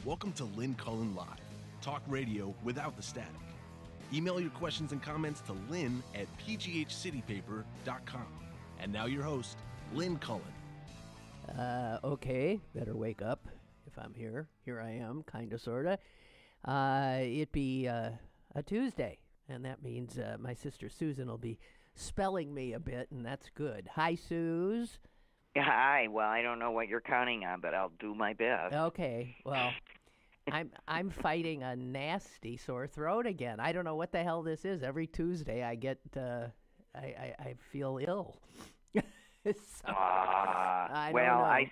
Welcome to Lynn Cullen Live, talk radio without the static. Email your questions and comments to lynn at pghcitypaper.com. And now your host, Lynn Cullen. Okay, better wake up if I'm here. Here I am, kind of, sort of. It'd be a Tuesday, and that means my sister Susan will be spelling me a bit, and that's good. Hi, Suze. Hi. Well, I don't know what you're counting on, but I'll do my best. Okay, well, I'm fighting a nasty sore throat again. I don't know what the hell this is. Every Tuesday I get I feel ill. So, I don't know. I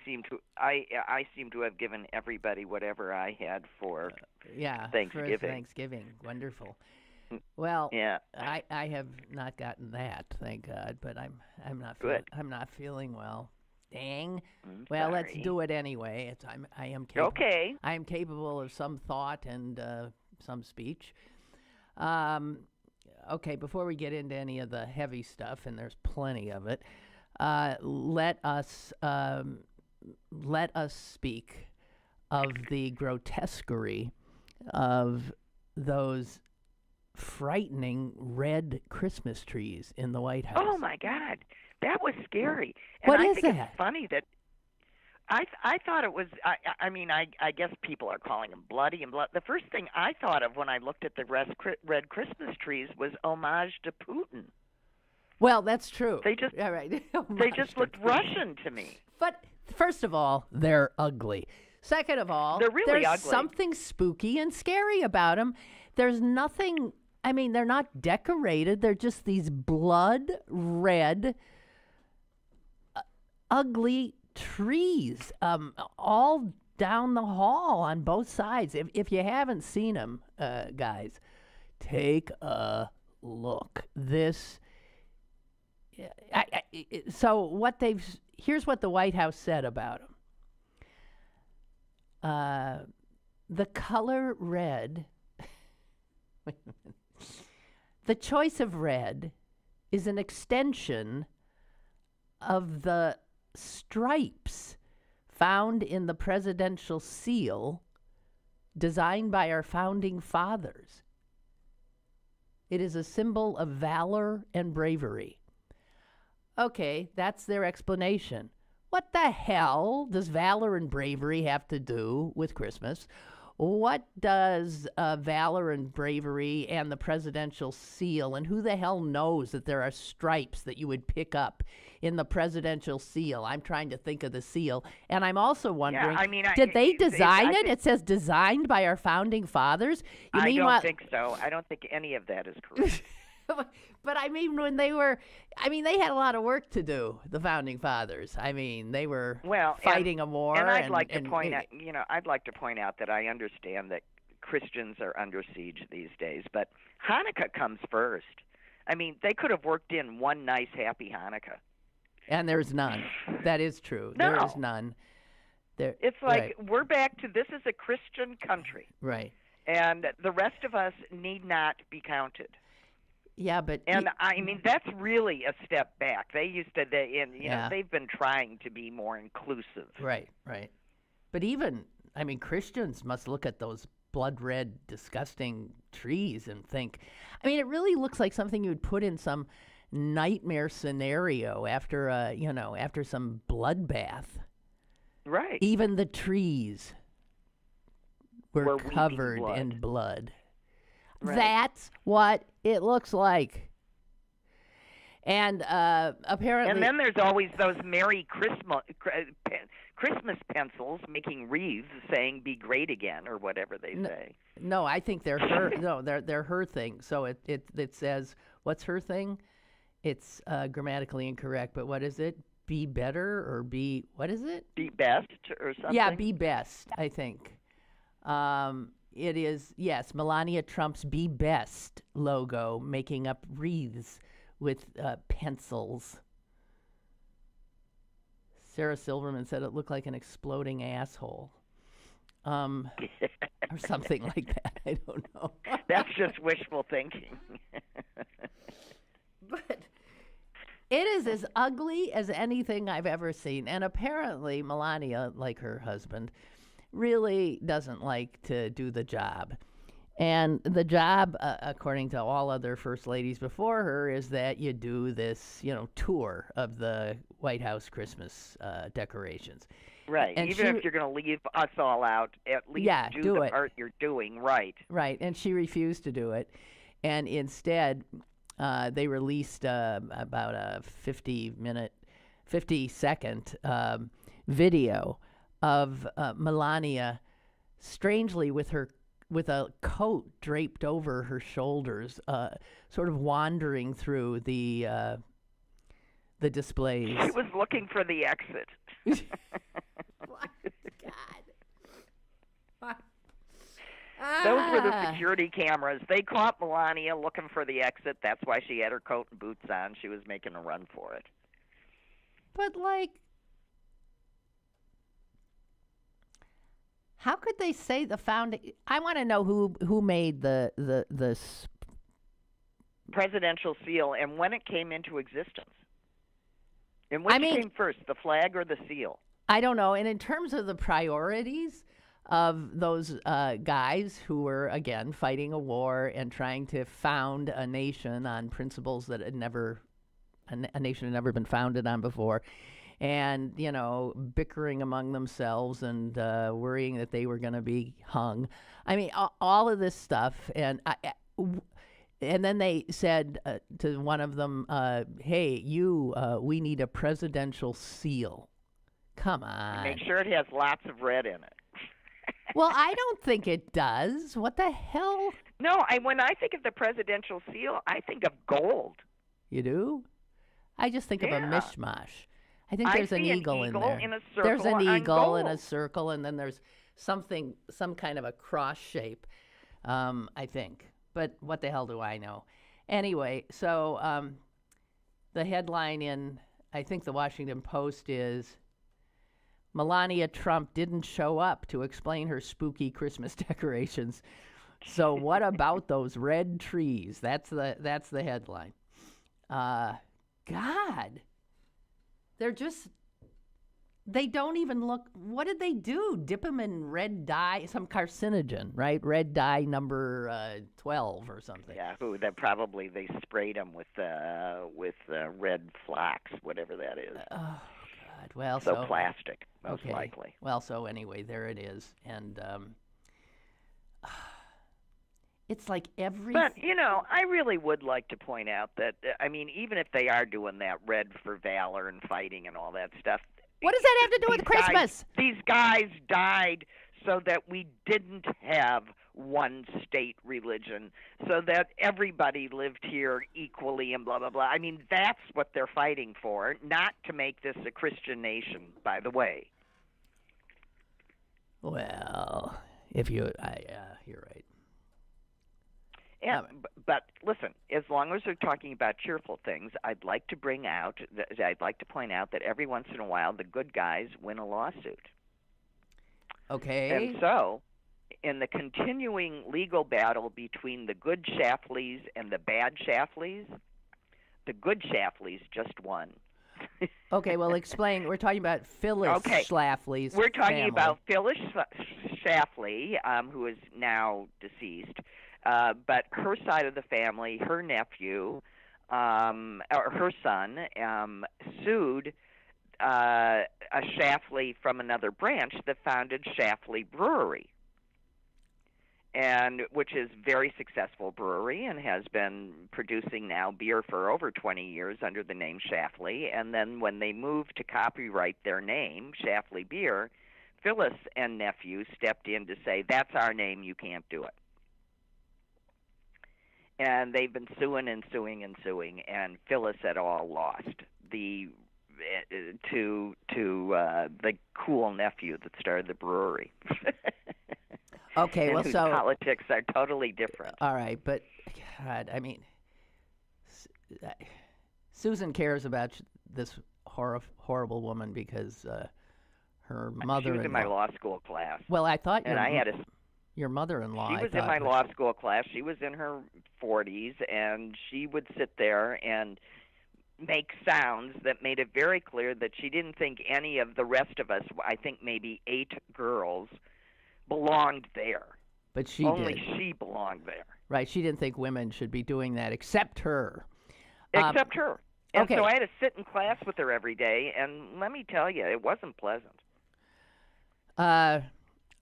seem to have given everybody whatever I had for Thanksgiving. For Thanksgiving. Wonderful. Well, yeah. I have not gotten that, thank God, but I'm not feeling well. Dang. Well, let's do it anyway. I am capable. Okay. I am capable of some thought and some speech. Okay, before we get into any of the heavy stuff, and there's plenty of it, let us speak of the grotesquerie of those frightening red Christmas trees in the White House. Oh my God, that was scary. And What I is think that? It's funny that I thought it was. I guess people are calling them bloody and blood. The first thing I thought of when I looked at the red Christmas trees was homage to Putin. Well, that's true. They just they just looked Russian to me. But first of all, they're ugly. Second of all, they're really there's ugly. Something spooky and scary about them. There's nothing. I mean, they're not decorated. They're just these blood red, ugly trees, all down the hall on both sides. If you haven't seen them, guys, take a look. This. Here's what the White House said about them. The color red. Wait a minute. The choice of red is an extension of the stripes found in the presidential seal designed by our founding fathers. It is a symbol of valor and bravery. Okay, that's their explanation. What the hell does valor and bravery have to do with Christmas? What does valor and bravery and the presidential seal, and who the hell knows that there are stripes that you would pick up in the presidential seal? I'm trying to think of the seal. And I'm also wondering, did they design it? It says designed by our founding fathers. I don't think so. I don't think any of that is correct. But I mean, when they had a lot of work to do, the founding fathers. I mean, they were fighting a war. And I'd like to point out that I understand that Christians are under siege these days, but Hanukkah comes first. I mean, they could have worked in one nice, happy Hanukkah. And there's none. That is true. No. There is none. It's like we're back to this is a Christian country. Right. And the rest of us need not be counted. Yeah, but I mean that's really a step back. They used to, they've been trying to be more inclusive. Right. But even, Christians must look at those blood red, disgusting trees and think, it really looks like something you would put in some nightmare scenario after some bloodbath. Right. Even the trees were covered in blood. Right. That's what it looks like. And apparently... And then there's always those Merry Christmas pencils making wreaths saying, be great again, or whatever they say. No, I think they're her... no, they're her thing. So it says, what's her thing? It's grammatically incorrect, but what is it? Be better or be... What is it? Be best or something? Yeah, be best, I think. It is, yes, Melania Trump's Be Best logo making up wreaths with pencils. Sarah Silverman said it looked like an exploding asshole. Or something like that. I don't know. That's just wishful thinking. But it is as ugly as anything I've ever seen. And apparently Melania, like her husband, really doesn't like to do the job. And the job, according to all other first ladies before her, is that you do this, tour of the White House Christmas decorations. Right. And even if you're going to leave us all out, at least do the part you're doing right. Right. And she refused to do it. And instead, they released about a 50-second video of Melania, strangely with a coat draped over her shoulders, sort of wandering through the displays. She was looking for the exit. What? God. Those were the security cameras. They caught Melania looking for the exit. That's why she had her coat and boots on. She was making a run for it. But, how could they say the founding? I want to know who made the presidential seal and when it came into existence. And which came first, the flag or the seal? I don't know. And in terms of the priorities of those guys who were, again, fighting a war and trying to found a nation on principles that a nation had never been founded on before, and, bickering among themselves and worrying that they were going to be hung. I mean, all of this stuff. And then they said to one of them, hey, we need a presidential seal. Come on. Make sure it has lots of red in it. Well, I don't think it does. What the hell? No, when I think of the presidential seal, I think of gold. You do? I just think of a mishmash. I think there's an eagle in there. In a circle. There's an eagle in gold. a circle, and then there's some kind of a cross shape, I think. But what the hell do I know? Anyway, so the headline in, I think, the Washington Post is, Melania Trump didn't show up to explain her spooky Christmas decorations. So what about those red trees? That's the headline. God. They don't even look, what did they do? Dip them in red dye, some carcinogen, right? Red dye number 12 or something. Yeah, they sprayed them with red flax, whatever that is. Oh, God. Well, so plastic, most okay. likely. Well, so anyway, there it is. And it's like every... But, I really would like to point out that, even if they are doing that red for valor and fighting and all that stuff... What does that have to do with Christmas? These guys died so that we didn't have one state religion, so that everybody lived here equally and blah, blah, blah. I mean, that's what they're fighting for, not to make this a Christian nation, by the way. Well, you're right. Yeah, but listen, as long as we're talking about cheerful things, I'd like to point out that every once in a while the good guys win a lawsuit. Okay. And so, in the continuing legal battle between the good Shafleys and the bad Shafleys, the good Shafleys just won. Okay, well, explain. We're talking about Phyllis Schlafly's We're talking family. about Phyllis Schlafly, who is now deceased. But her side of the family, her nephew, or her son, sued a Schlafly from another branch that founded Schlafly Brewery, and which is a very successful brewery and has been producing now beer for over 20 years under the name Schlafly. And then when they moved to copyright their name, Schlafly Beer, Phyllis and nephew stepped in to say, that's our name, you can't do it. And they've been suing and suing and suing, and Phyllis et al. Lost to the cool nephew that started the brewery. Okay, well, whose so politics are totally different. All right, but God, I mean, Susan cares about this horrible woman because her mother. She was in my law school class. Well, I thought, your mother-in-law. She was in my law school class. She was in her 40s, and she would sit there and make sounds that made it very clear that she didn't think any of the rest of us, I think maybe 8 girls, belonged there. But she Only did. she belonged there. Right. She didn't think women should be doing that except her. Except her. And okay. so I had to sit in class with her every day, and let me tell you, it wasn't pleasant.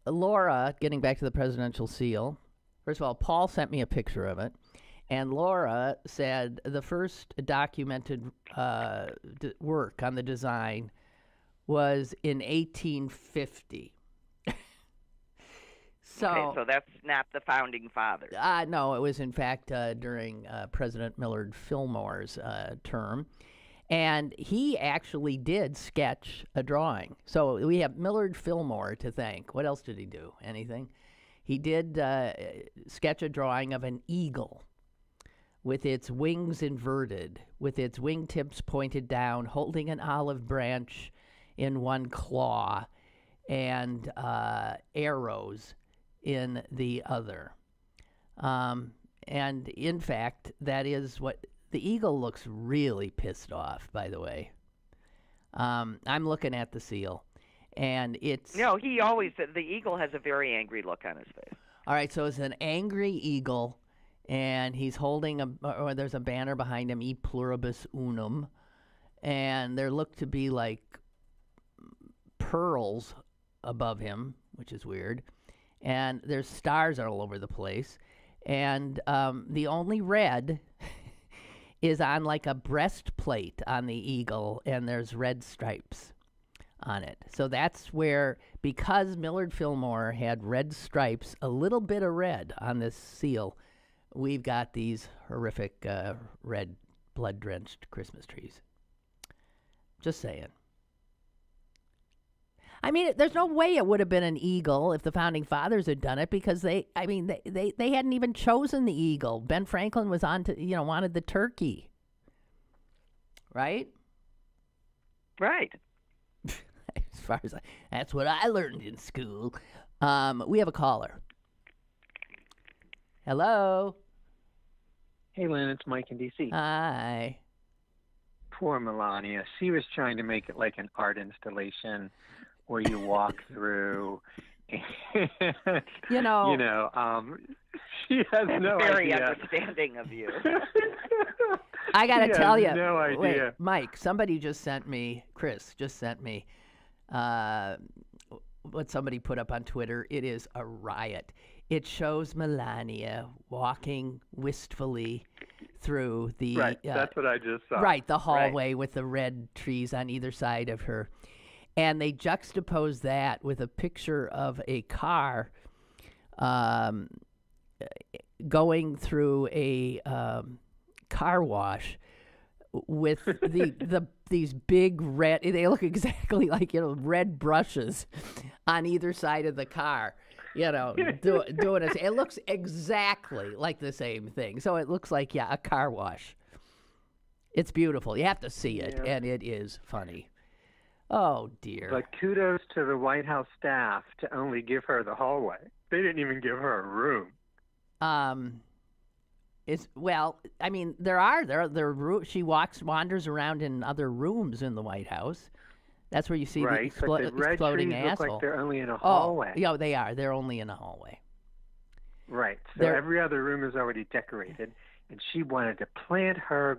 Laura, getting back to the presidential seal, first of all, Paul sent me a picture of it, and Laura said the first documented work on the design was in 1850. Okay, so that's not the founding fathers. No, it was in fact during President Millard Fillmore's term. And he actually did sketch a drawing. So we have Millard Fillmore to thank. What else did he do? Anything? He did sketch a drawing of an eagle with its wings inverted, with its wingtips pointed down, holding an olive branch in one claw, and arrows in the other. And in fact, that is what... The eagle looks really pissed off, by the way. I'm looking at the seal, and it's... No, the eagle has a very angry look on his face. All right, so it's an angry eagle, and he's holding or there's a banner behind him, E Pluribus Unum, and there look to be like pearls above him, which is weird, and there's stars all over the place, and the only red... is on like a breastplate on the eagle, and there's red stripes on it. So that's where, because Millard Fillmore had red stripes, a little bit of red on this seal, we've got these horrific red blood-drenched Christmas trees. Just saying. I mean, there's no way it would have been an eagle if the founding fathers had done it, because they hadn't even chosen the eagle. Ben Franklin was wanted the turkey. Right? Right. As far as that's what I learned in school. We have a caller. Hello. Hey, Lynn, it's Mike in D.C. Hi. Poor Melania. She was trying to make it like an art installation where you walk through. And, she has no very idea. understanding of you. I got to tell you. No idea. Wait, Mike, somebody just sent me, Chris just sent me what somebody put up on Twitter. It is a riot. It shows Melania walking wistfully through the... Right, that's what I just saw. Right, the hallway with the red trees on either side of her. And they juxtapose that with a picture of a car going through a car wash with these big red... They look exactly like, red brushes on either side of the car. Doing it. It looks exactly like the same thing. So it looks like, a car wash. It's beautiful. You have to see it, and it is funny. Oh, dear. But kudos to the White House staff to only give her the hallway. They didn't even give her a room. She wanders around in other rooms in the White House. That's where you see the but the red exploding trees asshole. look like they're only in a hallway. Oh, yeah, they are. They're only in a hallway. Right. So every other room is already decorated, and she wanted to plant her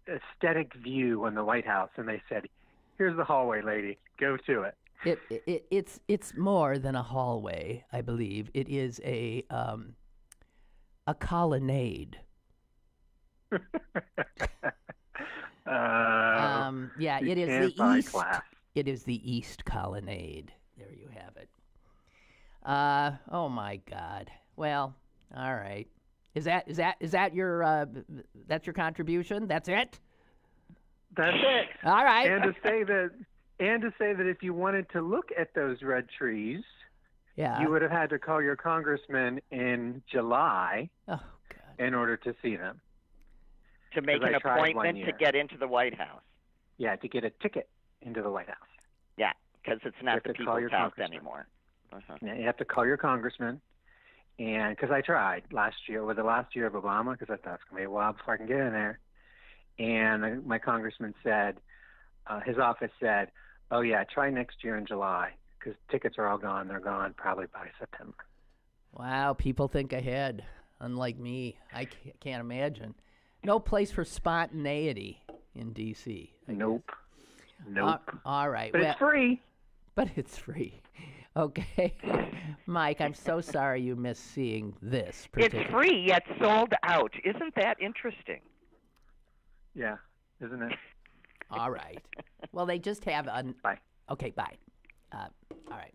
aesthetic view on the White House, and they said, "Here's the hallway, lady. Go to it." It's more than a hallway, I believe. It is a colonnade. It is the east. Class. It is the East Colonnade. There you have it. Oh my God. Well, all right. Is that your that's your contribution? That's it? That's it. All right. And to say that if you wanted to look at those red trees, you would have had to call your congressman in July in order to see them. To make an appointment to get into the White House. Yeah, to get a ticket into the White House. Yeah, because it's not the people's house anymore. Yeah, you have to call your congressman. And because I tried the last year of Obama, because I thought it's going to be a while before I can get in there. And my congressman said, his office said, "Oh yeah, try next year in July, because tickets are all gone. They're gone probably by September. Wow, people think ahead. Unlike me, I can't imagine. No place for spontaneity in D.C. Nope. All right. But it's free. But it's free. Okay. Mike, I'm so sorry you missed seeing this. It's free, yet sold out. Isn't that interesting? Yeah, isn't it? All right. Well, they just have a... Bye. Okay, bye. All right.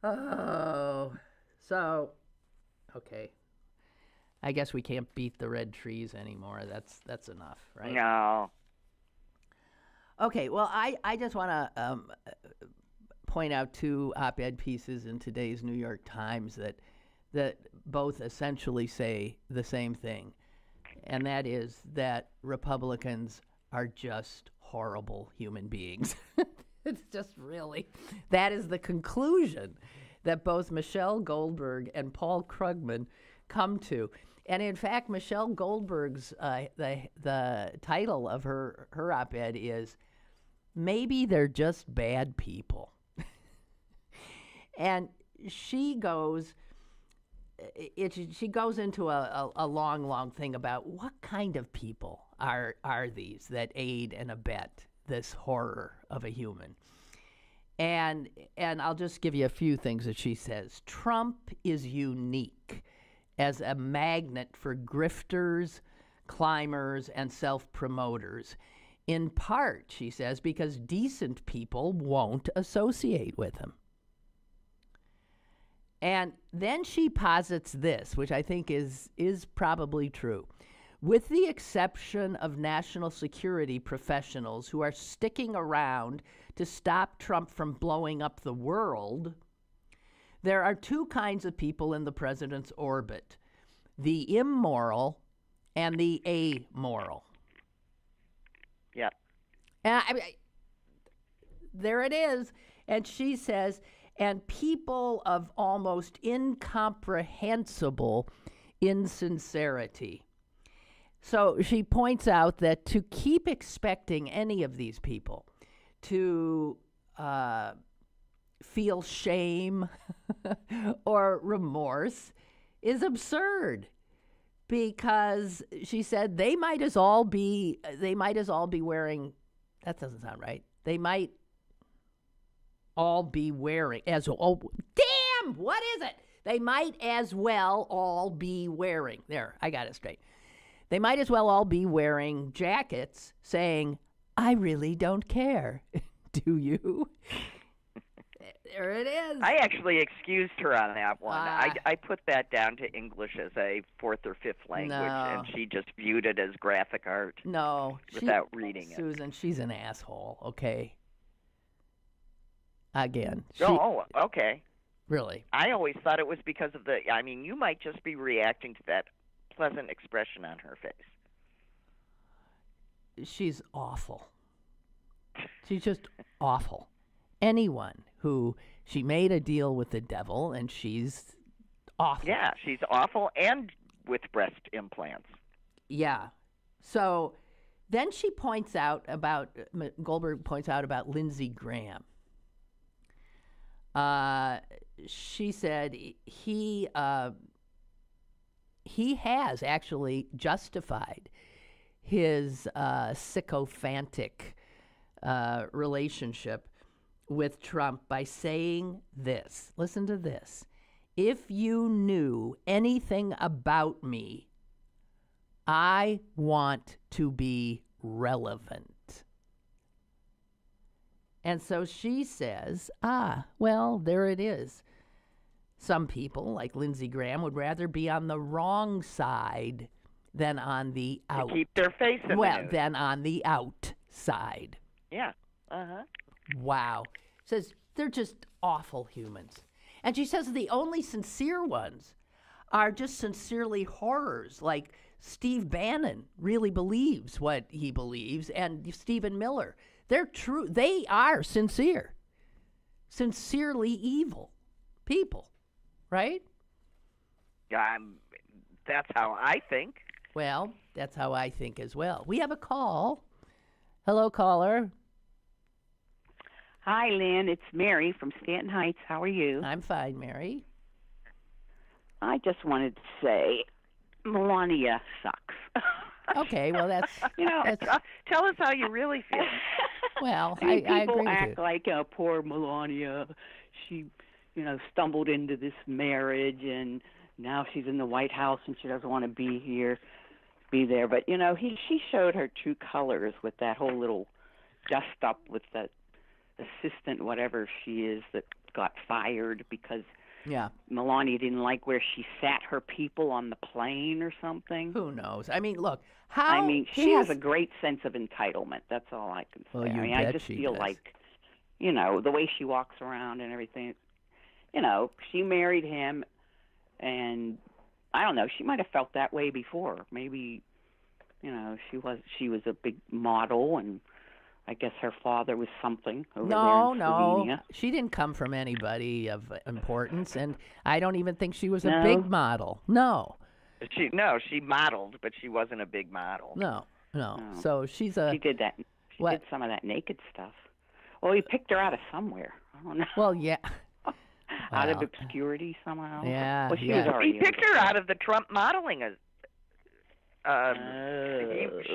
Oh, so, okay. I guess we can't beat the red trees anymore. That's enough, right? No. Okay, well, I just want to point out two op-ed pieces in today's New York Times that both essentially say the same thing, and that is that Republicans are just horrible human beings. It's just really, that is the conclusion that both Michelle Goldberg and Paul Krugman come to. And in fact, Michelle Goldberg's, the title of her op-ed is, "Maybe They're Just Bad People." And she goes into a long thing about what kind of people are these that aid and abet this horror of a human. And I'll just give you a few things that she says. Trump is unique as a magnet for grifters, climbers, and self-promoters. In part, she says, because decent people won't associate with him. And then she posits this, which I think is probably true. With the exception of national security professionals who are sticking around to stop Trump from blowing up the world, there are two kinds of people in the president's orbit: the immoral and the amoral. Yeah. And there it is. And she says, and people of almost incomprehensible insincerity. So she points out that to keep expecting any of these people to feel shame or remorse is absurd, because she said they might as all be wearing, that doesn't sound right, they might all be wearing what is it? They might as well all be wearing, there, I got it straight. They might as well all be wearing jackets saying, "I really don't care." Do you? There it is. I actually excused her on that one. I put that down to English as a fourth or fifth language, and she just viewed it as graphic art. No. Without reading it. Susan, she's an asshole, okay? Again. Okay. Really? I always thought it was because of you might just be reacting to that pleasant expression on her face. She's awful. She's just awful. Anyone who, she made a deal with the devil, and she's awful. Yeah, she's awful, and with breast implants. Yeah. So then she points out Goldberg points out about Lindsey Graham. She said he has actually justified his sycophantic relationship with Trump by saying this. Listen to this. "If you knew anything about me, I want to be relevant." And so she says, well, there it is. Some people, like Lindsey Graham, would rather be on the wrong side than on the out. To keep their face in the news. Than on the outside. Yeah. Uh-huh. Wow. Says they're just awful humans. And she says the only sincere ones are just sincerely horrors, like Steve Bannon really believes what he believes, and Stephen Miller. They're true. They are sincere. Sincerely evil people, right? That's how I think. Well, that's how I think as well. We have a call. Hello, caller. Hi, Lynn. It's Mary from Stanton Heights. How are you? I'm fine, Mary. I just wanted to say Melania sucks. Okay, well, that's... Tell us how you really feel. Well, I agree with you. People act like poor Melania. She, stumbled into this marriage, and now she's in the White House, and she doesn't want to be there. But, she showed her true colors with that whole little dust-up with that assistant, whatever she is, that got fired because... Yeah. Melania didn't like where she sat her people on the plane or something. Who knows? I mean, look, she has a great sense of entitlement. That's all I can say. Well, I just feel does. like, the way she walks around and everything, she married him, and I don't know, she might have felt that way before. Maybe, she was a big model, and I guess her father was something over there in Slovenia. No. She didn't come from anybody of importance, and I don't even think she was a big model. No. She modeled, but she wasn't a big model. No. So she's a... She did that. She did some of that naked stuff. Well, he picked her out of somewhere. I don't know. Well, yeah. Out of obscurity somehow. Yeah. Well, she was already... He picked her out of the Trump modeling.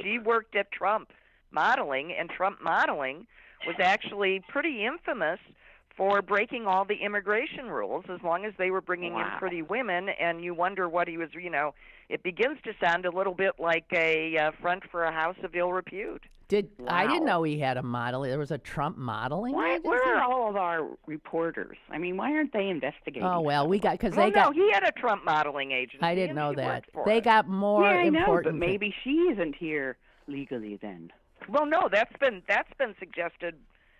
She worked at Trump modeling, and Trump modeling was actually pretty infamous for breaking all the immigration rules as long as they were bringing in pretty women, and you wonder what he was, it begins to sound a little bit like a front for a house of ill repute. I didn't know he had a model. There was a Trump modeling agency? Where are all of our reporters? I mean, why aren't they investigating? Oh, well, he had a Trump modeling agency. I didn't know that. They got more important... Yeah, I know, but maybe she isn't here legally then. Well, no, that's been suggested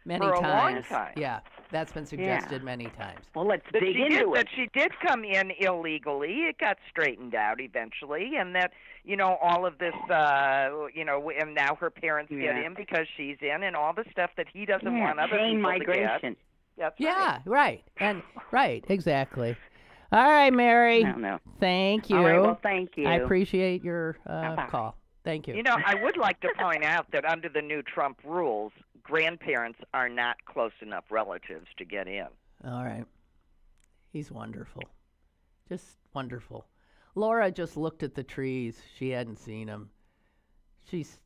many for a times. long time. Yeah, that's been suggested many times. Well, let's dig into it. That she did come in illegally. It got straightened out eventually, and that all of this, and now her parents get in because she's in, and all the stuff that he doesn't want other people migration. to get. That's right. And exactly. All right, Mary. No. Thank you. All right, well, thank you. I appreciate your call. Thank you. I would like to point out that under the new Trump rules, grandparents are not close enough relatives to get in. All right. He's wonderful. Just wonderful. Laura just looked at the trees. She hadn't seen them. She's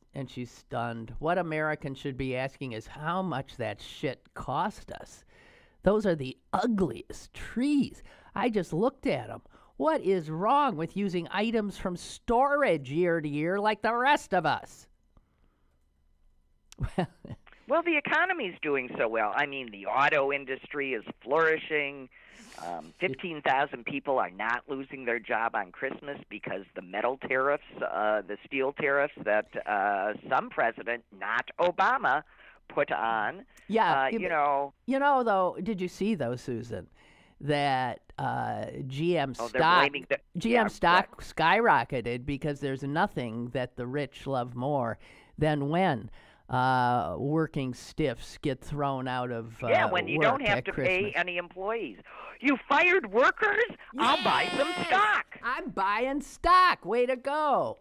stunned. What Americans should be asking is how much that shit cost us. Those are the ugliest trees. I just looked at them. What is wrong with using items from storage year to year like the rest of us? Well, the economy's doing so well. I mean, the auto industry is flourishing. 15,000 people are not losing their job on Christmas because the metal tariffs, the steel tariffs that some president, not Obama, put on. Yeah. Though, did you see, though, Susan, that GM stock skyrocketed because there's nothing that the rich love more than when working stiffs get thrown out of when you don't have to pay any employees. You fired workers? Yes! I'll buy some stock. I'm buying stock. Way to go.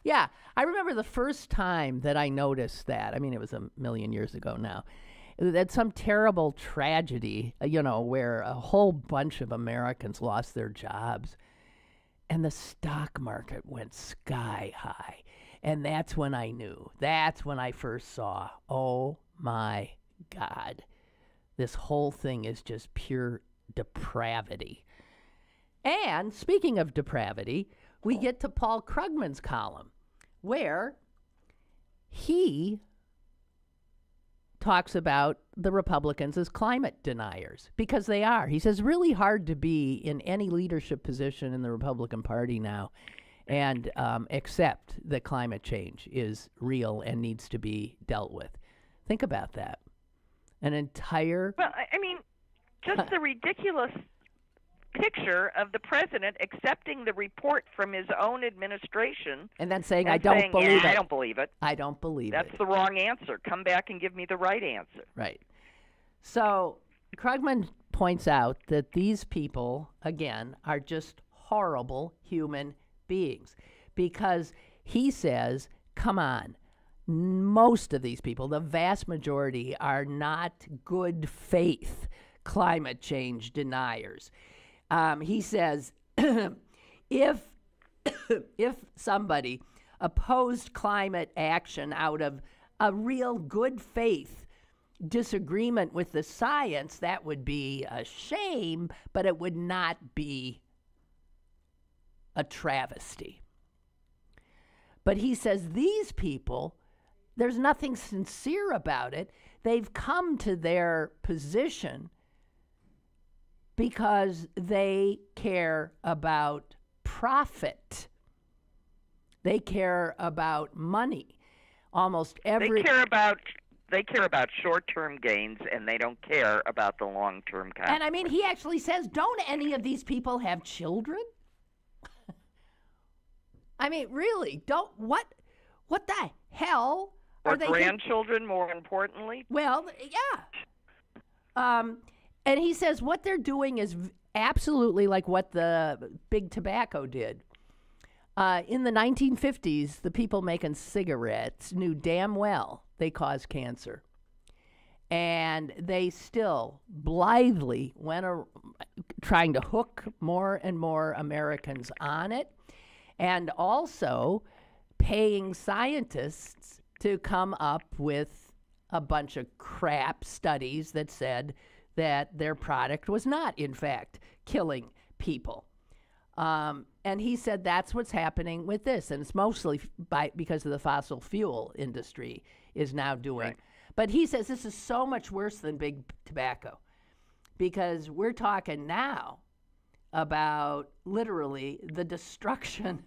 Yeah, I remember the first time that I noticed that. I mean, it was a million years ago now. That some terrible tragedy, where a whole bunch of Americans lost their jobs and the stock market went sky high. And that's when I knew. That's when I first saw, oh my God, this whole thing is just pure depravity. And speaking of depravity, we get to Paul Krugman's column, where he talks about the Republicans as climate deniers, because they are. He says really hard to be in any leadership position in the Republican Party now and accept that climate change is real and needs to be dealt with. Think about that. An entire... Well, I mean, just the ridiculous picture of the president accepting the report from his own administration and then saying, I don't believe it. I don't believe it. I don't believe That's it. the wrong answer. Come back and give me the right answer. Right. So Krugman points out that these people, again, are just horrible human beings, because he says, come on, most of these people, the vast majority, are not good faith climate change deniers. He says if somebody opposed climate action out of a real good faith disagreement with the science, that would be a shame, but it would not be a travesty. But he says these people, there's nothing sincere about it. They've come to their position because they care about profit. They care about money. Almost every they care about short-term gains, and they don't care about the long-term consequences. And I mean, he actually says, don't any of these people have children? I mean, really, don't, what the hell or are they? Grandchildren, more importantly? Well, yeah. And he says what they're doing is absolutely like what the big tobacco did. In the 1950s, the people making cigarettes knew damn well they cause cancer. And they still blithely went trying to hook more and more Americans on it, and also paying scientists to come up with a bunch of crap studies that said that their product was not, in fact, killing people. And he said that's what's happening with this, and it's mostly because of the fossil fuel industry is now doing. Right. But he says this is so much worse than big tobacco, because we're talking now about literally the destruction.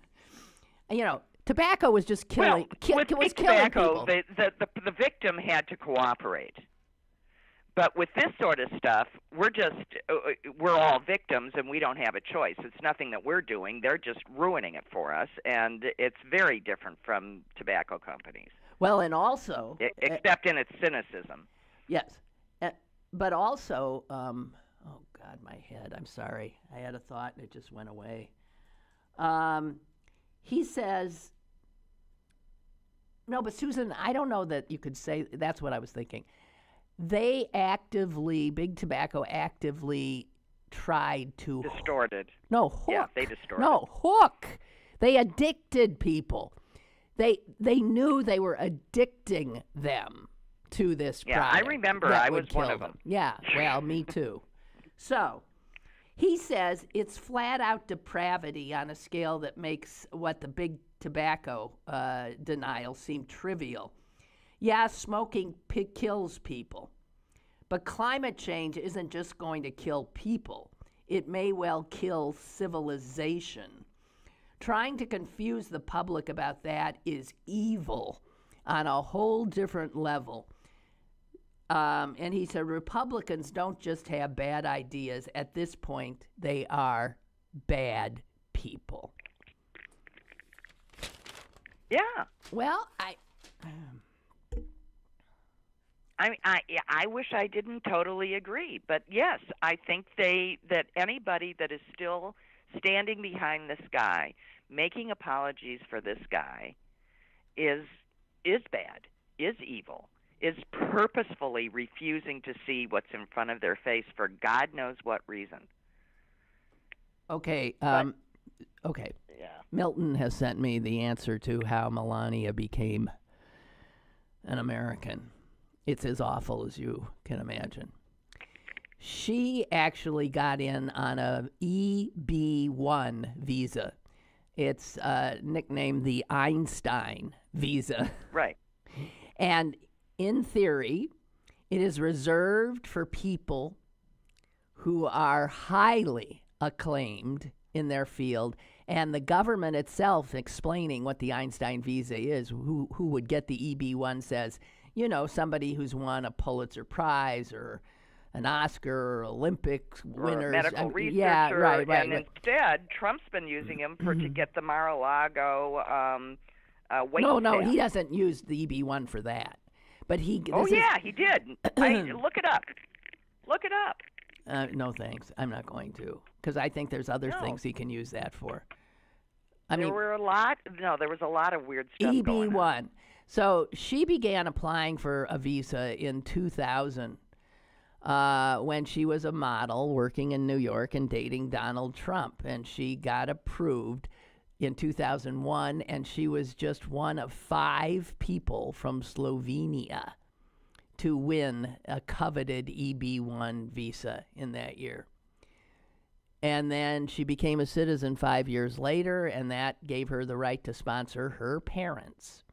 You know, tobacco was just killing. With tobacco, the victim had to cooperate. But with this sort of stuff, we're all victims, and we don't have a choice. It's nothing that we're doing. They're just ruining it for us, and it's very different from tobacco companies. Well, and also... except in its cynicism. Yes. But also, oh, God, my head. I'm sorry. I had a thought, and it just went away. He says... No, but Susan, I don't know that you could say... That's what I was thinking. They big tobacco actively tried to... Distorted. No, hook. Yeah, they distorted. No, hook. They addicted people. They knew they were addicting them to this product. Yeah, I remember I was one of them. Yeah, well, me too. So, he says it's flat-out depravity on a scale that makes what the big tobacco denial seem trivial. Yeah, smoking kills people, but climate change isn't just going to kill people. It may well kill civilization. Trying to confuse the public about that is evil on a whole different level. And he said Republicans don't just have bad ideas. At this point, they are bad people. Yeah. Well, I wish I didn't totally agree, but yes, I think that anybody that is still standing behind this guy, making apologies for this guy, is bad, is evil, is purposefully refusing to see what's in front of their face for God knows what reason. Okay. Okay. Yeah. Milton has sent me the answer to how Melania became an American. It's as awful as you can imagine. She actually got in on a EB-1 visa. It's nicknamed the Einstein visa. Right. And in theory, it is reserved for people who are highly acclaimed in their field, and the government itself explaining what the Einstein visa is, who would get the EB-1 says, you know, somebody who's won a Pulitzer Prize or an Oscar or Olympics winners. Or a medical researcher. Yeah, right. And instead, Trump's been using him to get the Mar-a-Lago weight No, staff. he doesn't use the EB-1 for that. But he did. Look it up. Look it up. No, thanks. I'm not going to, because I think there's other things he can use that for. There was a lot of weird stuff going on. EB-1. So she began applying for a visa in 2000 when she was a model working in New York and dating Donald Trump. And she got approved in 2001, and she was just one of 5 people from Slovenia to win a coveted EB-1 visa in that year. And then she became a citizen 5 years later, and that gave her the right to sponsor her parents,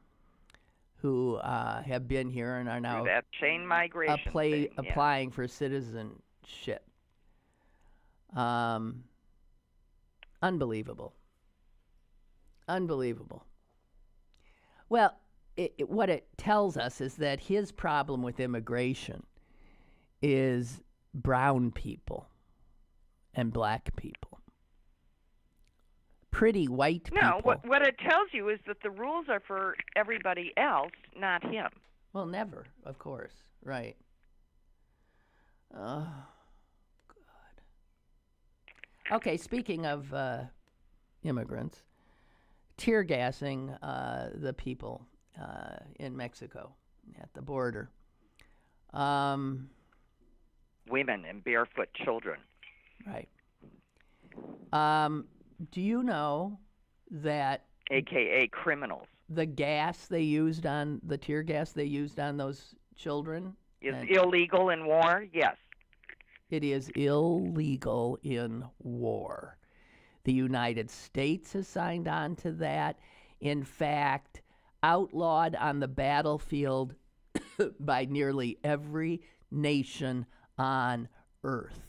who have been here and are now that chain migration applying for citizenship. Unbelievable. Unbelievable. Well, what it tells us is that his problem with immigration is brown people and black people. Pretty white people. No, what it tells you is that the rules are for everybody else, not him. Well, never, of course. Right. Oh, God. Okay, speaking of immigrants, tear gassing the people in Mexico at the border. Women and barefoot children. Right. Do you know that... AKA criminals. The gas they used on... The tear gas they used on those children... Is illegal in war? Yes. It is illegal in war. The United States has signed on to that. In fact, outlawed on the battlefield by nearly every nation on Earth.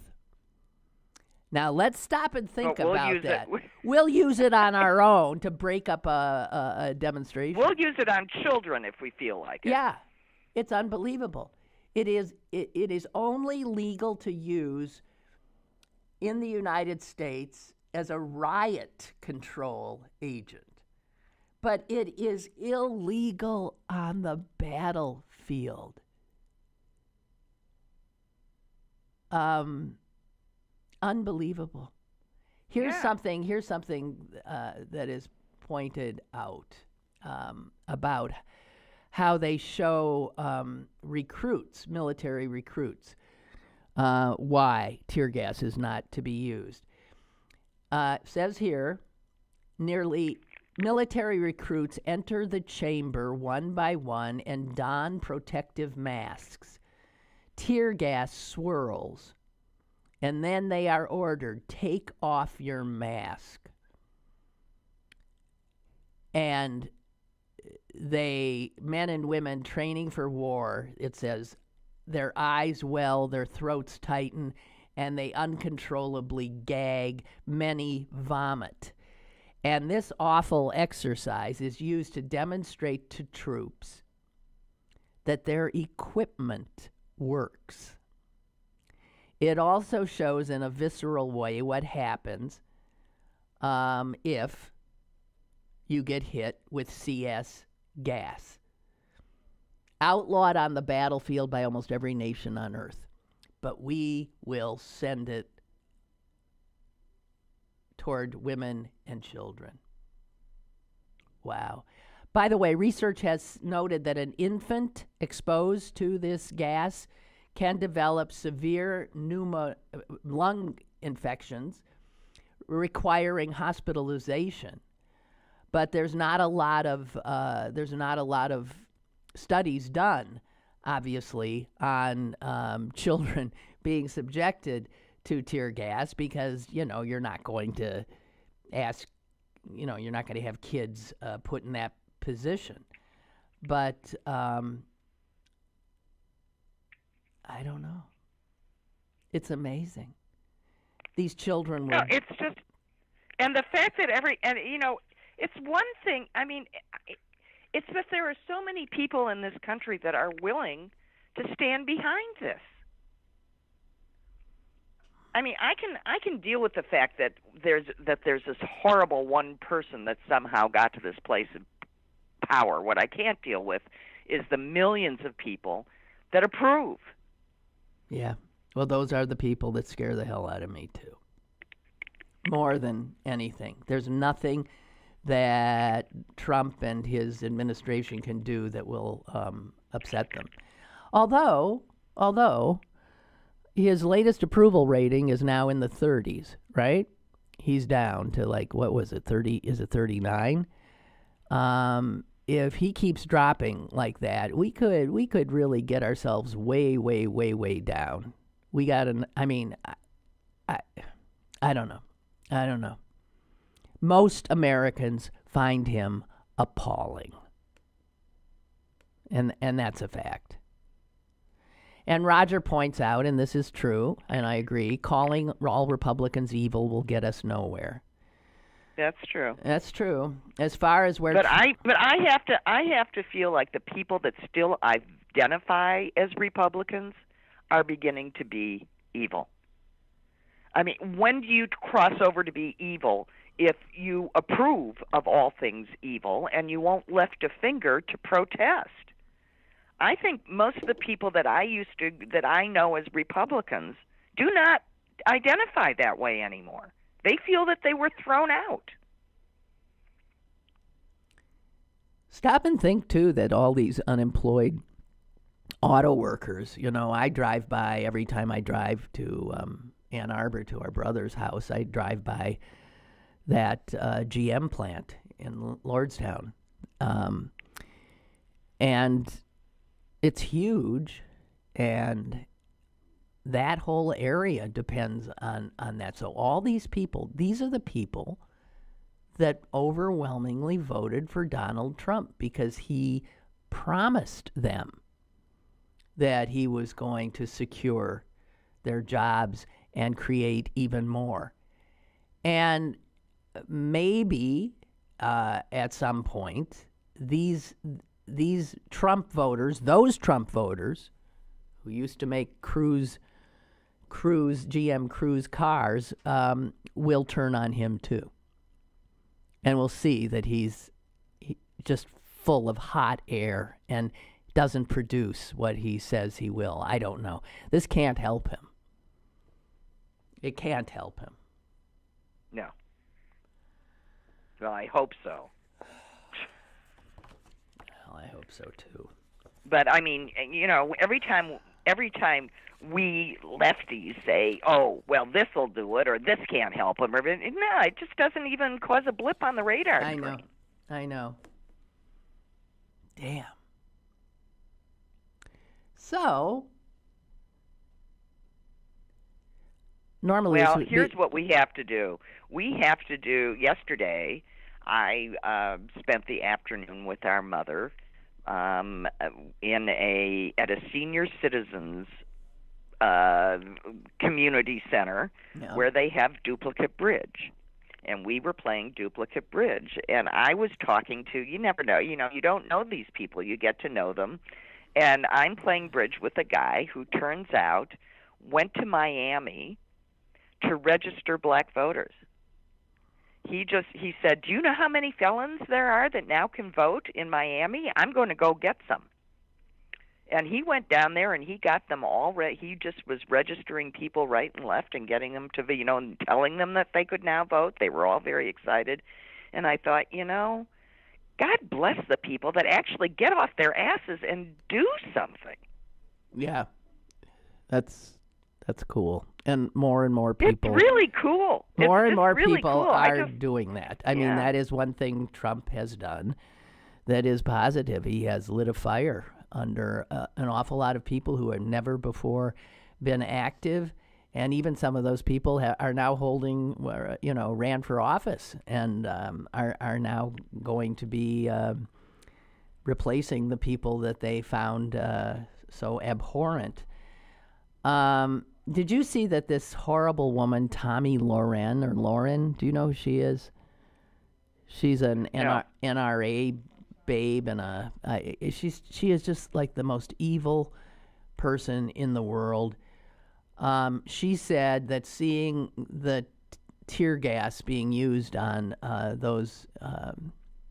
Now, let's stop and think about that. We'll use it on our own to break up a demonstration. We'll use it on children if we feel like it. Yeah, it's unbelievable. It is only legal to use in the United States as a riot control agent. But it is illegal on the battlefield. Unbelievable. Here's something that is pointed out about how they show recruits, military recruits, why tear gas is not to be used. It says here, nearly military recruits enter the chamber one by one and don protective masks. Tear gas swirls, and then they are ordered, take off your mask. And men and women training for war, it says, their eyes well, their throats tighten, and they uncontrollably gag, many vomit. And this awful exercise is used to demonstrate to troops that their equipment works. It also shows in a visceral way what happens if you get hit with CS gas. Outlawed on the battlefield by almost every nation on Earth. But we will send it toward women and children. Wow. By the way, research has noted that an infant exposed to this gas can develop severe lung infections requiring hospitalization. But there's not a lot of studies done, obviously, on children being subjected to tear gas because, you're not going to you're not going to have kids put in that position. But I don't know. It's amazing. These children were... No, it's just... And the fact that it's one thing, it's that there are so many people in this country that are willing to stand behind this. I can deal with the fact that there's this horrible one person that somehow got to this place of power. What I can't deal with is the millions of people that approve. Yeah. Well, those are the people that scare the hell out of me, too. More than anything. There's nothing that Trump and his administration can do that will upset them. Although his latest approval rating is now in the 30s, right? He's down to like, what was it, 30? Is it 39? If he keeps dropping like that, we could really get ourselves way, way, way, way down. We got an. I mean, I don't know. Most Americans find him appalling, and that's a fact. And Roger points out, and this is true, and I agree, calling all Republicans evil will get us nowhere. That's true. That's true. As far as where, I have to feel like the people that still identify as Republicans are beginning to be evil. I mean, when do you cross over to be evil if you approve of all things evil and you won't lift a finger to protest? I think most of the people that I know as Republicans do not identify that way anymore. They feel that they were thrown out. Stop and think, too, that all these unemployed auto workers, I drive by, every time I drive to Ann Arbor to our brother's house, I drive by that GM plant in Lordstown. And it's huge, and that whole area depends on that. So all these people, these are the people that overwhelmingly voted for Donald Trump because he promised them that he was going to secure their jobs and create even more. And maybe at some point, these Trump voters, those Trump voters who used to make GM Cruise cars, will turn on him too. And we'll see that he's just full of hot air and doesn't produce what he says he will. I don't know. This can't help him. It can't help him. No. Well, I hope so. Well, I hope so too. But I mean, every time we lefties say, "Oh, well, this will do it," or "This can't help him," or no, it just doesn't even cause a blip on the radar screen. I know. Damn. So, normally, here's what we have to do. Yesterday, I spent the afternoon with our mother at a senior citizens community center where they have duplicate bridge, and we were playing duplicate bridge. And I was talking to, you never know, you don't know these people, you get to know them. And I'm playing bridge with a guy who turns out went to Miami to register black voters. He said, "Do you know how many felons there are that now can vote in Miami? I'm going to go get some." And he went down there and he got them all. He just was registering people right and left and getting them to, and telling them that they could now vote. They were all very excited. And I thought, God bless the people that actually get off their asses and do something. Yeah, that's cool. And more people. It's really cool. More and more really people cool. are doing that. I mean, that is one thing Trump has done that is positive. He has lit a fire under an awful lot of people who have never before been active. And even some of those people are now ran for office and are now going to be replacing the people that they found so abhorrent. Did you see that this horrible woman, Tomi Lahren, do you know who she is? She's an NRA babe, and she is just like the most evil person in the world. She said that seeing the tear gas being used on those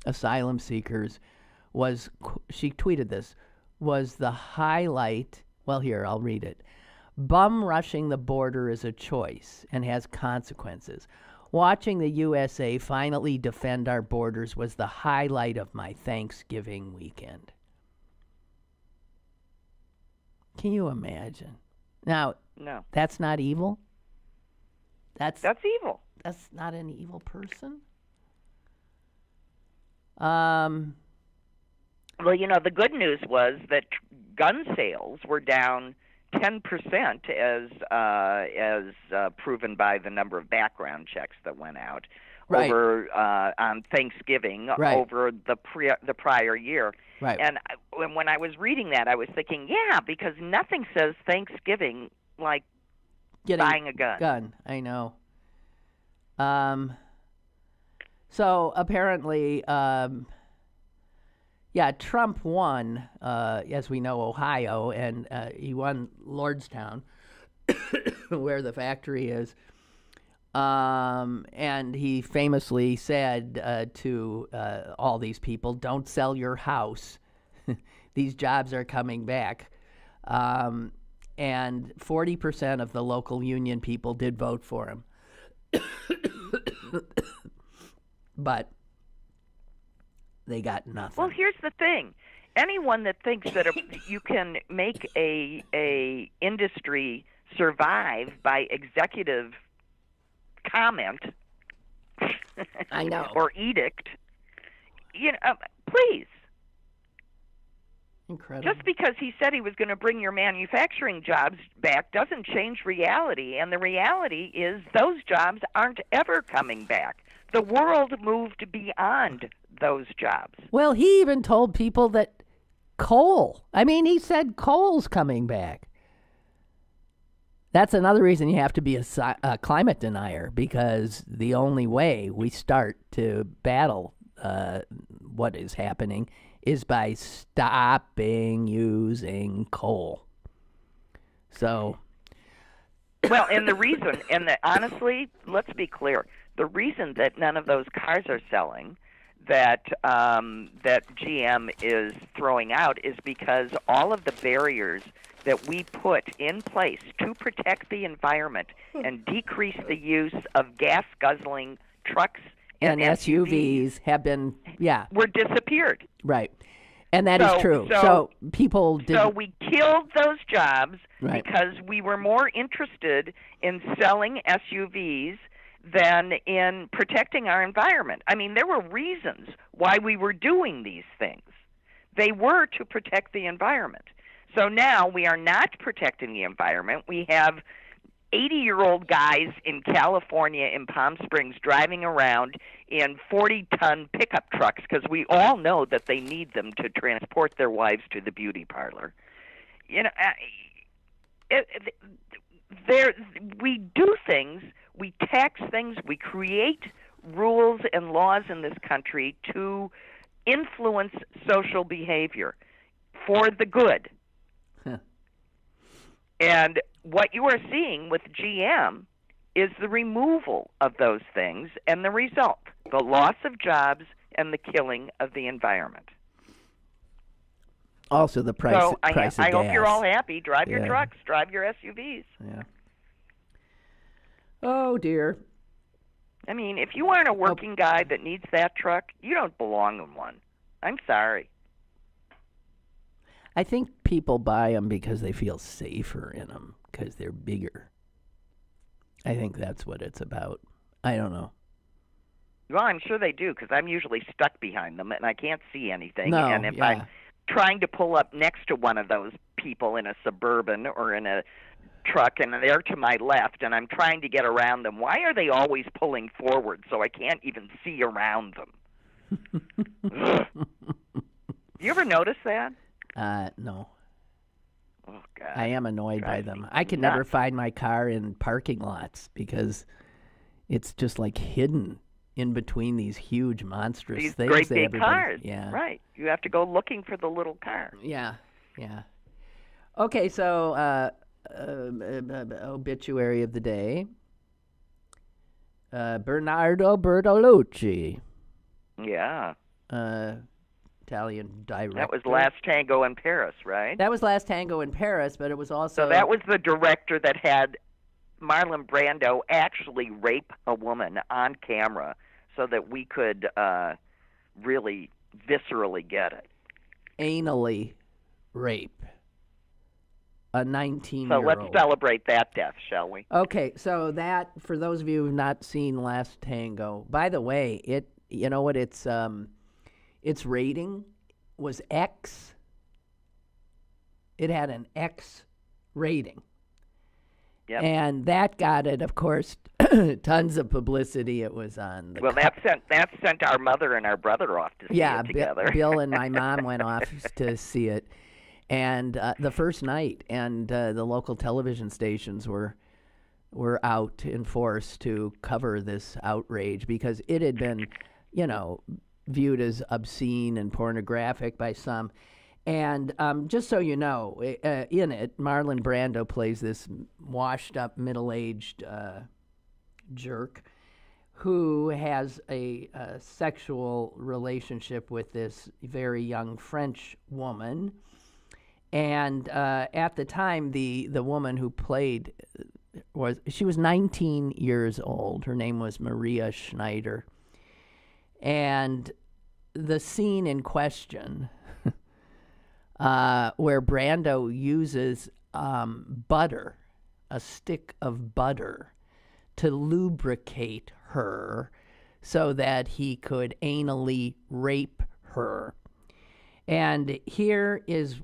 asylum seekers she tweeted this, was the highlight. Well, here, I'll read it. Bum rushing the border is a choice and has consequences. Watching the USA finally defend our borders was the highlight of my Thanksgiving weekend. Can you imagine? Now, no, that's not evil? That's evil. That's not an evil person? Well, the good news was that gun sales were down 10% as proven by the number of background checks that went out over on Thanksgiving over the prior year. Right. And when I was reading that, I was thinking, yeah, because nothing says Thanksgiving like buying a gun. I know. So apparently, Trump won, as we know, Ohio, and he won Lordstown, where the factory is. And he famously said to all these people, don't sell your house. These jobs are coming back. And 40% of the local union people did vote for him. But they got nothing. Well, here's the thing. Anyone that thinks that you can make a industry survive by executive comment, I know, or edict, please. Incredible. Just because he said he was going to bring your manufacturing jobs back doesn't change reality, and the reality is those jobs aren't ever coming back. The world moved beyond those jobs. Well, he even told people that he said coal's coming back. That's another reason you have to be a climate denier, because the only way we start to battle what is happening is by stopping using coal. So, well, and the reason, honestly, let's be clear, the reason that none of those cars are selling that GM is throwing out is because all of the barriers that we put in place to protect the environment and decrease the use of gas-guzzling trucks and SUVs have been, were disappeared. Right. And that is true. So people did. So we killed those jobs because we were more interested in selling SUVs than in protecting our environment. I mean, there were reasons why we were doing these things. They were to protect the environment. So now we are not protecting the environment. We have 80-year-old guys in California, in Palm Springs, driving around in 40-ton pickup trucks because we all know that they need them to transport their wives to the beauty parlor. We do things, we tax things, we create rules and laws in this country to influence social behavior for the good. And what you are seeing with GM is the removal of those things and the result, the loss of jobs and the killing of the environment. Also the price of gas. I hope you're all happy. Drive your trucks, drive your SUVs. Yeah. Oh, dear. I mean, if you aren't a working guy that needs that truck, you don't belong in one. I'm sorry. I think people buy them because they feel safer in them, because they're bigger. I think that's what it's about. I don't know. Well, I'm sure they do, because I'm usually stuck behind them, and I can't see anything. No, and if I'm trying to pull up next to one of those people in a Suburban or in a truck, and they're to my left, and I'm trying to get around them, why are they always pulling forward so I can't even see around them? You ever notice that? No. Oh, God. I am annoyed by them. I can never find my car in parking lots because it's just like hidden in between these huge, monstrous these things. Great big cars. Yeah. Right. You have to go looking for the little car. Yeah. Okay, so obituary of the day. Bernardo Bertolucci. Yeah. Italian director. That was Last Tango in Paris, right? That was Last Tango in Paris, but it was also... So that was the director that had Marlon Brando actually rape a woman on camera so that we could really viscerally get it. Anally rape a 19-year-old. So let's celebrate that death, shall we? Okay, so that, for those of you who've not seen Last Tango, by the way, its rating was X. It had an X rating. Yep. And that got it, of course, tons of publicity. It was on the that sent our mother and our brother off to see it together. Bill and my mom went off to see it. And the first night, and the local television stations were out in force to cover this outrage because it had been, viewed as obscene and pornographic by some. And just so you know, in it, Marlon Brando plays this washed-up, middle-aged jerk who has a sexual relationship with this very young French woman. And at the time, the woman who played she was 19 years old. Her name was Maria Schneider. And the scene in question, where Brando uses butter, a stick of butter, to lubricate her so that he could anally rape her. And here is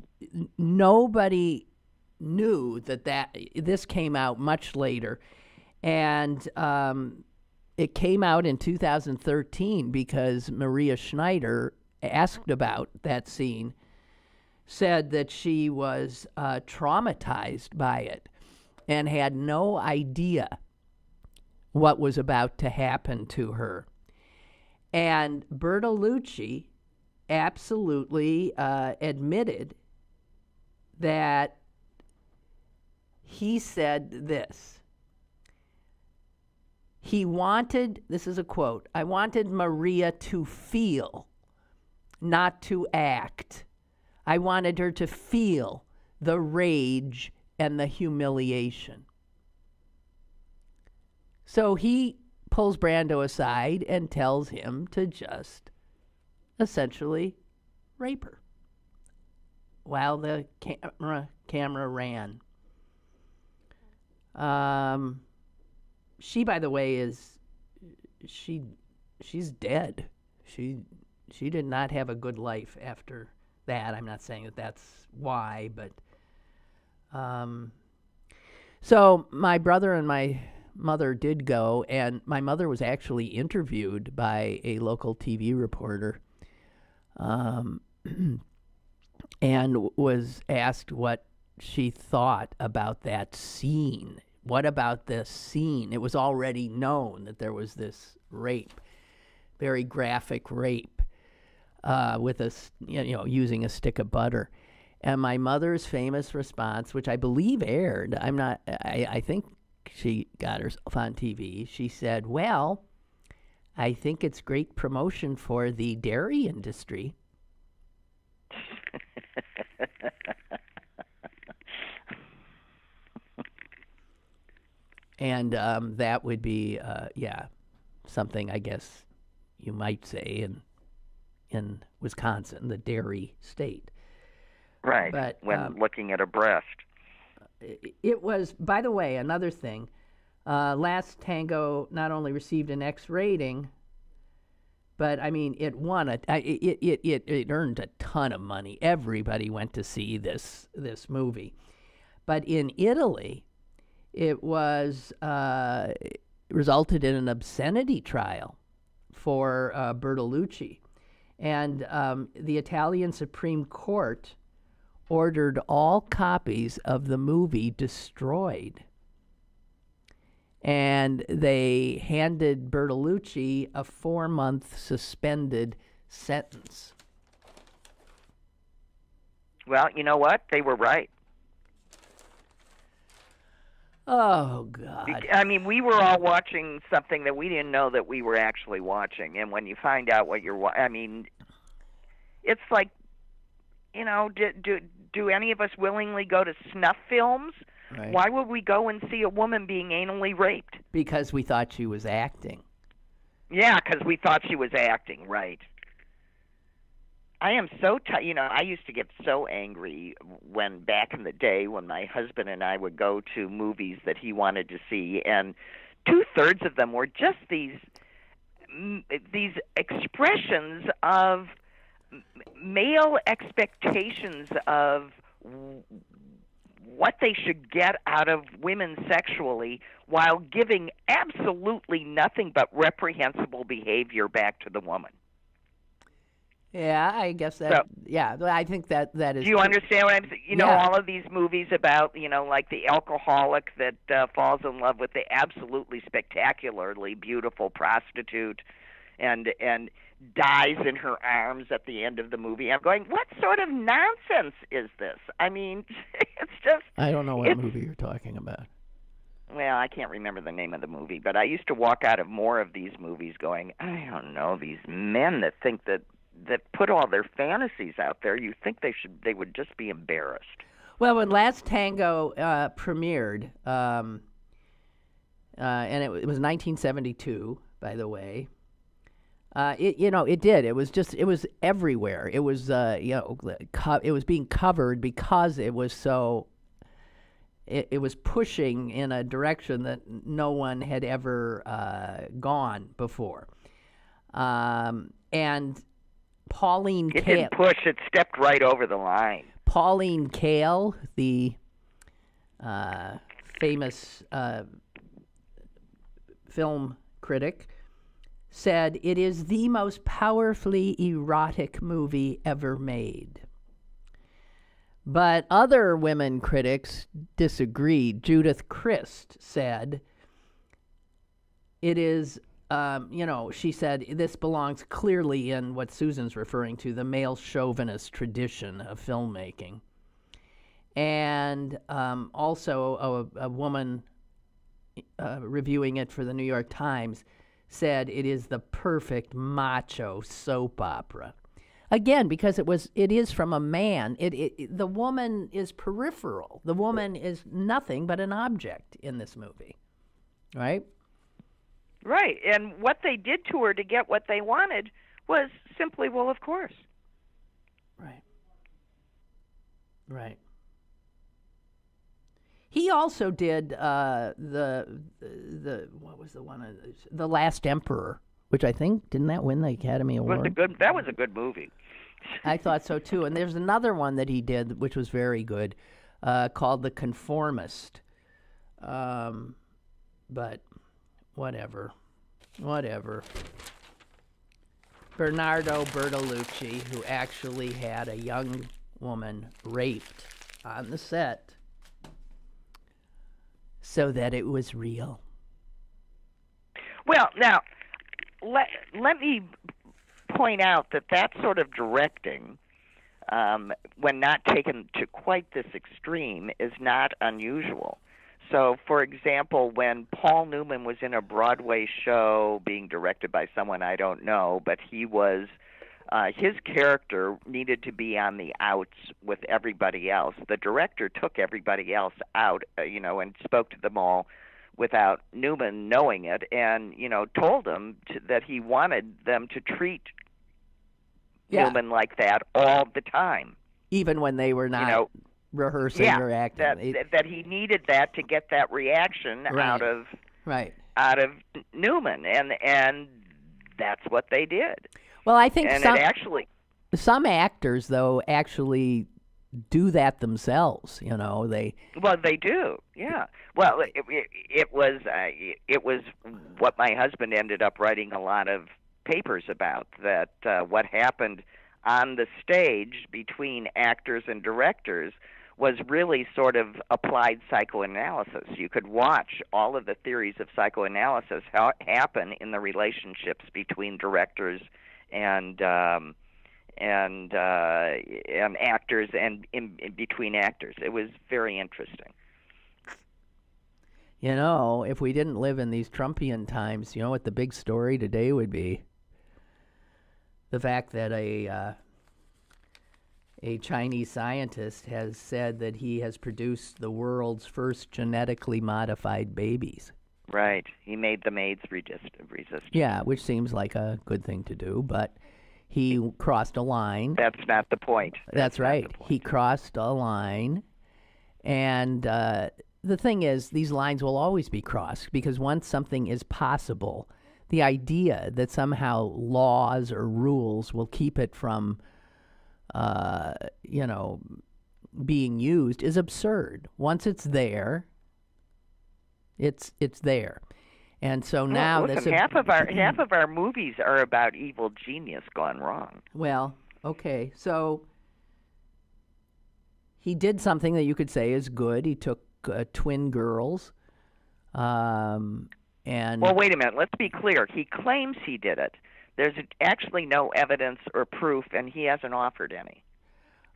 nobody knew that this came out much later, and it came out in 2013 because Maria Schneider, asked about that scene, said that she was traumatized by it and had no idea what was about to happen to her. And Bertolucci absolutely admitted that he said this. He wanted, this is a quote, "I wanted Maria to feel, not to act. I wanted her to feel the rage and the humiliation." So he pulls Brando aside and tells him to just essentially rape her while the camera ran. She, by the way, she's dead. She did not have a good life after that. I'm not saying that that's why, but so my brother and my mother did go, and my mother was actually interviewed by a local TV reporter, and was asked what she thought about that scene. What about this scene? It was already known that there was this rape, very graphic rape, with using a stick of butter. And my mother's famous response, which I believe aired, I think she got herself on TV. She said, "Well, I think it's great promotion for the dairy industry." And that would be, something I guess you might say in Wisconsin, the dairy state. Right, but, when looking at a breast. It was, by the way, another thing. Last Tango not only received an X rating, but I mean, it won it earned a ton of money. Everybody went to see this movie. But in Italy, it was resulted in an obscenity trial for Bertolucci, and the Italian Supreme Court ordered all copies of the movie destroyed. And they handed Bertolucci a 4-month suspended sentence. Well, you know what? They were right. Oh, God. I mean, we were all watching something that we didn't know that we were actually watching. And when you find out what you're watching, I mean, it's like, do any of us willingly go to snuff films Right. Why would we go and see a woman being anally raped? Because we thought she was acting. Yeah, because we thought she was acting, right. I am so I used to get so angry when back in the day when my husband and I would go to movies that he wanted to see, and 2/3 of them were just these expressions of male expectations of what they should get out of women sexually while giving absolutely nothing but reprehensible behavior back to the woman. Yeah, I guess that. Yeah, I think that is. Do you understand what I'm saying? You know, all of these movies about, like the alcoholic that falls in love with the absolutely spectacularly beautiful prostitute, and dies in her arms at the end of the movie. I'm going, what sort of nonsense is this? I mean, it's just. I don't know what movie you're talking about. Well, I can't remember the name of the movie, but I used to walk out of more of these movies going, I don't know, these men that think that put all their fantasies out there, you think they would just be embarrassed. Well, when Last Tango premiered, and it was 1972, by the way, it did. It was everywhere. It was it was being covered because it was so. It was pushing in a direction that no one had ever gone before, and Pauline Kael. It didn't push, it stepped right over the line. Pauline Kael, the famous film critic, said it is the most powerfully erotic movie ever made. But other women critics disagreed. Judith Christ said it is she said this belongs clearly in what Susan's referring to, the male chauvinist tradition of filmmaking. And also a woman reviewing it for the New York Times said it is the perfect macho soap opera. Again, because it is from a man. The woman is peripheral. The woman is nothing but an object in this movie, right? Right, and what they did to her to get what they wanted was simply, well, of course. Right. He also did what was the one? The Last Emperor, which I think didn't that win the Academy Award? That was a good movie. I thought so too. And there's another one that he did which was very good, called The Conformist. But whatever. Bernardo Bertolucci, who actually had a young woman raped on the set so that it was real. Well, now, let me point out that sort of directing, when not taken to quite this extreme, is not unusual. So, for example, when Paul Newman was in a Broadway show being directed by someone I don't know, but he was, his character needed to be on the outs with everybody else. The director took everybody else out, and spoke to them all without Newman knowing it, and, told them that he wanted them to treat Newman like that all the time. Even when they were not rehearsing or acting. That he needed that to get that reaction out of Newman, and that's what they did. Well, I think some actors though actually do that themselves. Well, they do. Yeah. Well, it was what my husband ended up writing a lot of papers about, that what happened on the stage between actors and directors was really sort of applied psychoanalysis. You could watch all of the theories of psychoanalysis happen in the relationships between directors and actors and in between actors. It was very interesting. If we didn't live in these Trumpian times, you know what the big story today would be? The fact that a Chinese scientist has said that he has produced the world's first genetically modified babies. Right. He made them AIDS resistant. Yeah, which seems like a good thing to do, but he crossed a line. That's not the point. That's right. He crossed a line. And the thing is, these lines will always be crossed because once something is possible, the idea that somehow laws or rules will keep it from, being used is absurd. Once it's there, it's there. And so now listen, half of our movies are about evil genius gone wrong. Well, okay, so he did something that you could say is good. He took twin girls, and well, wait a minute. Let's be clear. He claims he did it. There's actually no evidence or proof, and he hasn't offered any.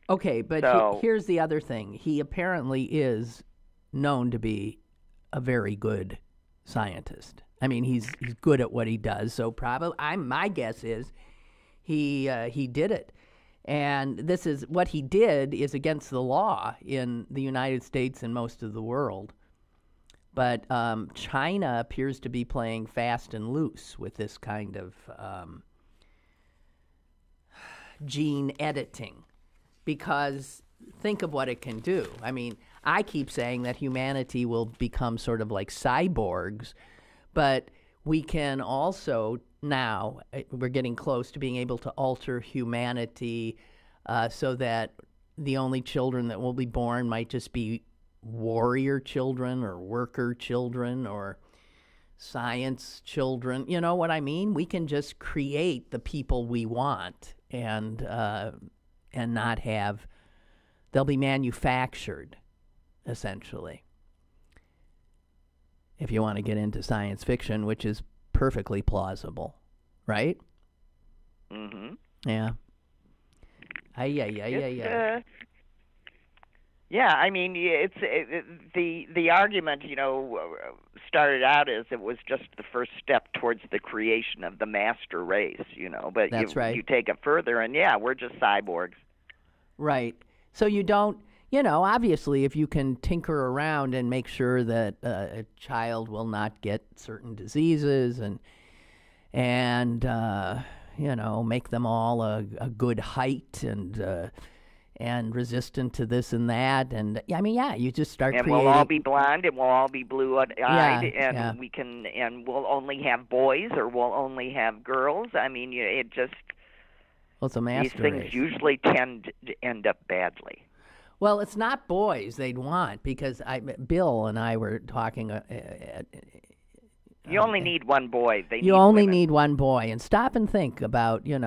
Okay, but here's the other thing. He apparently is known to be a very good scientist. I mean, he's good at what he does. So probably, my guess is he did it. And this is what he did is against the law in the United States and most of the world. But China appears to be playing fast and loose with this kind of gene editing, because think of what it can do. I mean, I keep saying that humanity will become sort of like cyborgs, but we can also now, we're getting close to being able to alter humanity so that the only children that will be born might just be warrior children or worker children or science children. You know what I mean? We can just create the people we want and not have, they'll be manufactured, essentially. If you want to get into science fiction, which is perfectly plausible, right? Mm-hmm. Yeah. Yeah, I mean, it's the argument, started out as it was just the first step towards the creation of the master race, But that's right. You take it further, and we're just cyborgs. Right. So you don't, obviously, if you can tinker around and make sure that a child will not get certain diseases and make them all a good height and resistant to this and that, and you just start and creating. We'll all be blonde, and we'll all be blue-eyed, and we'll only have boys, or we'll only have girls. I mean, it just. Well, it's a master These things race. usually tend to end up badly. Well, it's not boys they'd want, because Bill and I were talking. You only need one boy. You only need one boy, and stop and think about, you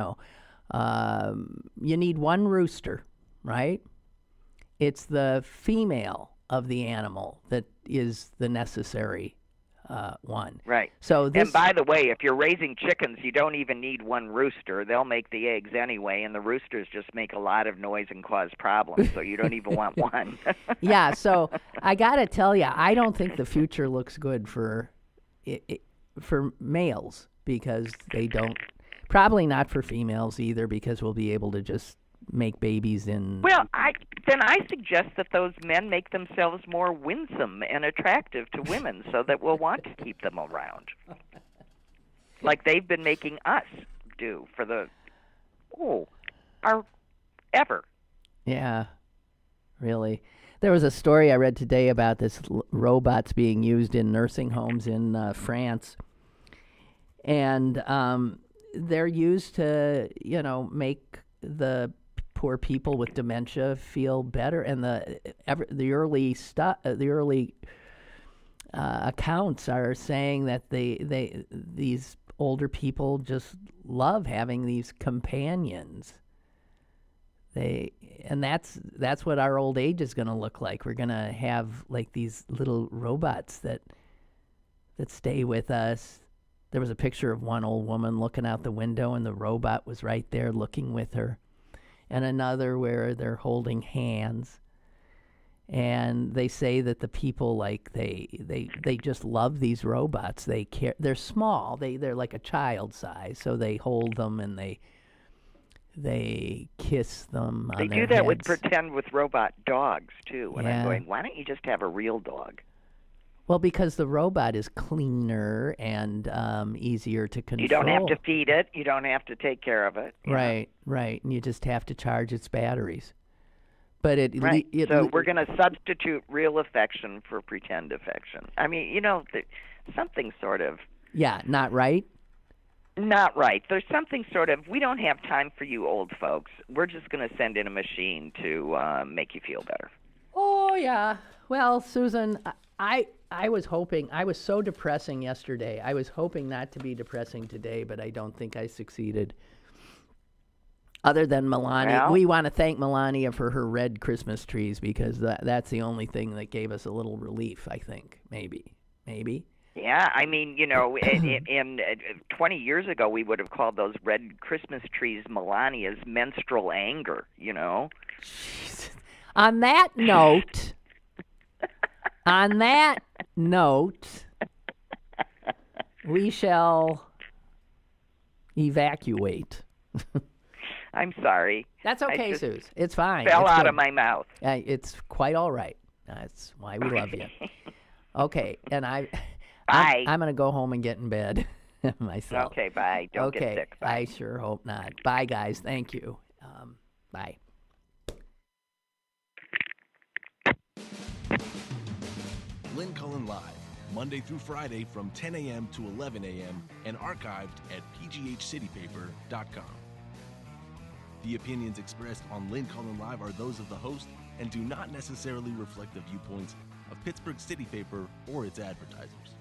need one rooster, right? It's the female of the animal that is the necessary one. Right. So and by the way, if you're raising chickens, you don't even need one rooster. They'll make the eggs anyway, and the roosters just make a lot of noise and cause problems, so you don't even want one. Yeah, so I got to tell you, I don't think the future looks good for males, because they don't, probably not for females either, because we'll be able to just make babies in. Well, I suggest that those men make themselves more winsome and attractive to women, so that we'll want to keep them around, like they've been making us do for ever. Yeah, really. There was a story I read today about this robots being used in nursing homes in France, and they're used to, make the poor people with dementia feel better, and the early accounts are saying that these older people just love having these companions. And that's what our old age is going to look like. We're going to have like these little robots that stay with us. There was a picture of one old woman looking out the window, and the robot was right there looking with her. And another where they're holding hands. And they say that the people, like, they just love these robots. They care. They're small. They're like a child size, so they hold them and They kiss them on They their do that with heads. pretend with robot dogs, too. And Yeah. I'm going, why don't you just have a real dog? Well, because the robot is cleaner and easier to control. You don't have to feed it. You don't have to take care of it. Right, right. And you just have to charge its batteries. But Right. So we're going to substitute real affection for pretend affection. I mean, something sort of... Yeah, not right? Not right. There's something sort of, we don't have time for you old folks. We're just going to send in a machine to make you feel better. Oh, yeah. Well, Susan, I was hoping, I was so depressing yesterday. I was hoping not to be depressing today, but I don't think I succeeded. Other than Melania, we want to thank Melania for her red Christmas trees because that's the only thing that gave us a little relief, I think. Maybe. Yeah, I mean, in 20 years ago, we would have called those red Christmas trees Melania's menstrual anger, Jesus. On that note, we shall evacuate. I'm sorry. That's okay, Suze. It's fine. Fell it's out good. of my mouth. It's quite all right. That's why we love you. Okay, and I'm going to go home and get in bed myself. Okay, bye. Don't get sick. Bye. I sure hope not. Bye, guys. Thank you. Bye. Lynn Cullen Live, Monday through Friday from 10 a.m. to 11 a.m. and archived at pghcitypaper.com. The opinions expressed on Lynn Cullen Live are those of the host and do not necessarily reflect the viewpoints of Pittsburgh City Paper or its advertisers.